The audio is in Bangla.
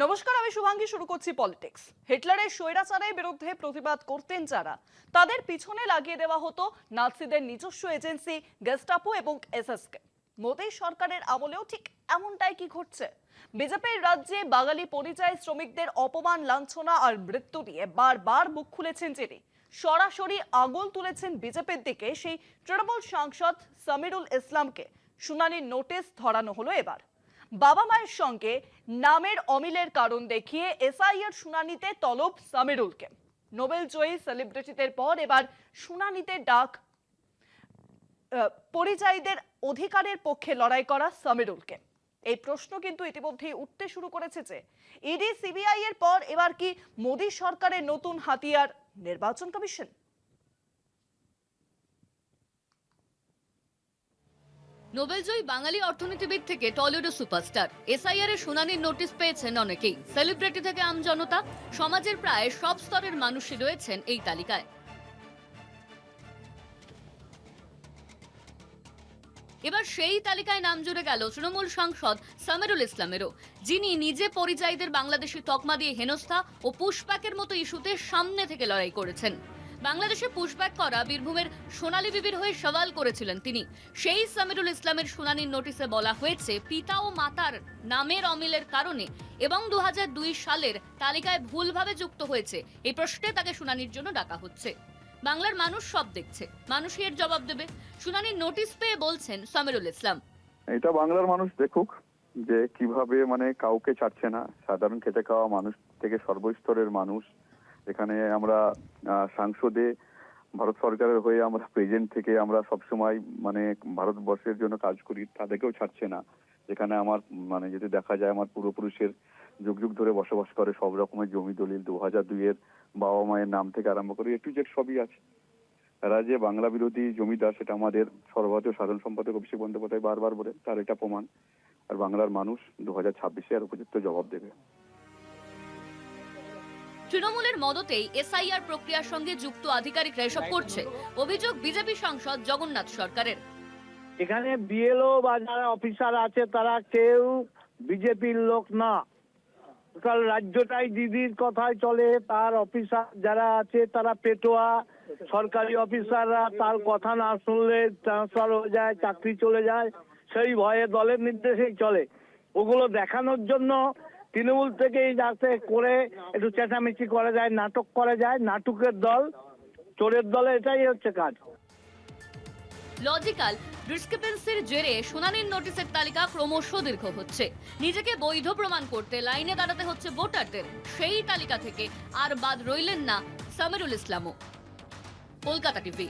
নমস্কার, আমি শুভাঙ্গী। শুরু করছি পলিটিক্স। হিটলারের স্বৈরাচারের বিরুদ্ধে প্রতিবাদ করতেন যারা, তাদের পিছনে লাগিয়ে দেওয়া হতো নাৎসিদের নিজস্ব এজেন্সি গেস্টাপো এবং এসএসকে। মোদী সরকারের আমলেও ঠিক এমনটাই কি ঘটছে? বিজেপির রাজ্যে বাঙালি পরিযায়ী শ্রমিকদের অপমান, লাঞ্ছনা আর মৃত্যু নিয়ে বারবার মুখ খুলেছেন যিনি, সরাসরি আঙুল তুলেছেন বিজেপির দিকে, সেই তৃণমূল সাংসদ সামিরুল ইসলামকে শুনানির নোটিশ ধরানো হলো এবার। বাবা মায়ের সঙ্গে নামের অমিলের কারণ দেখিয়ে এসআইআর শুনানিতে তলব সামিরুলকে। নোবেল জয়ী সেলিব্রিটিদের পর এবার শুনানিতে ডাক পরিযায়ীদের অধিকারের পক্ষে লড়াই করা সামিরুলকে। এই প্রশ্ন কিন্তু ইতিমধ্যেই উঠতে শুরু করেছে যে ইডি সিবিআই এর পর এবার কি মোদী সরকারের নতুন হাতিয়ার নির্বাচন কমিশন? নোবেলজয়ী বাঙালি অর্থনীতিবিদ থেকে টলিউড সুপারস্টার, এসআইআর এর শুনানির নোটিশ পেয়েছেন অনেকেই। সেলিব্রিটি থেকে আমজনতা, সমাজের প্রায় সব স্তরের মানুষই রয়েছেন এই তালিকায়। এবার সেই তালিকায় নাম জুড়ে গেল তৃণমূল সাংসদ সামিরুল ইসলামেরও, যিনি নিজে পরিযায়ীদের বাংলাদেশি তকমা দিয়ে হেনস্থা ও পুশব্যাকের মতো ইস্যুতে সামনে থেকে লড়াই করেছেন। বাংলাদেশে পুশব্যাক করা বীরভূমের সোনালী বিবির হয়ে সওয়াল করেছিলেন তিনি। সেই সামিরুল ইসলামের শুনানির নোটিশে বলা হয়েছে পিতা ও মাতার নামের অমিলের কারণে এবং 2002 সালের তালিকায় ভুলভাবে যুক্ত হয়েছে। এই প্রশ্নে তাকে শুনানির জন্য ডাকা হচ্ছে। বাংলার মানুষ সব দেখছে, মানুষই এর জবাব দেবে। শুনানির নোটিশ পেয়ে বলছেন সামিরুল ইসলাম, এটা বাংলার মানুষ দেখুক যে কিভাবে কাউকে ছাড়ছে না, সাধারণ খেটে খাওয়া মানুষ থেকে সর্বস্তরের মানুষ। এখানে আমরা সংসদে ভারত সরকারের হয়ে আমরা প্রেজেন্ট থেকে আমরা সবসময় ভারতবর্ষের জন্য কাজ করি, তাদেরকেও ছাড়ছে না। যেখানে আমার যদি দেখা যায় আমার পূর্বপুরুষের যুগ যুগ ধরে বসবাস করে সব রকমের জমি দলিল 2002 এর বাবা মায়ের নাম থেকে আরম্ভ করে A to Z সবই আছে। এরা যে বাংলা বিরোধী জমিদার সেটা আমাদের সর্বভারতীয় সাধারণ সম্পাদক অভিষেক বন্দ্যোপাধ্যায় বারবার বলে, তার এটা প্রমাণ। আর বাংলার মানুষ 2026-এ আর উপযুক্ত জবাব দেবে। তৃণমূলের মদতেই এসআইআর প্রক্রিয়ার সঙ্গে যুক্ত আধিকারিকরা এসব করছে, অভিযোগ বিজেপি সাংসদ জগন্নাথ সরকারের। এখানে বিএলও বা যারা অফিসার আছে তারা কেউ বিজেপির লোক না। টোটাল রাজ্যটাই দিদির কথায় চলে। তার অফিসার যারা আছে তারা পেটোয়া, সরকারি অফিসাররা তার কথা না শুনলে ট্রান্সফার হয়ে যায়, চাকরি চলে যায়, সেই ভয়ে দলের নির্দেশেই চলে। ওগুলো দেখানোর জন্য তৃণমূল থেকেই যাতে করে একটু চেঁচামেচি করা যায়, নাটক করা যায়, নাটকের দল, চোরের দলে এটাই হচ্ছে কাজ। লজিক্যাল ডিসক্রিপেন্সির জেরে শুনানির নোটিশের তালিকা ক্রমশ দীর্ঘ হচ্ছে। নিজেকে বৈধ প্রমাণ করতে লাইনে দাঁড়াতে হচ্ছে ভোটারদের। সেই তালিকা থেকে আর বাদ রইলেন না সামিরুল ইসলামও। কলকাতা টিভি।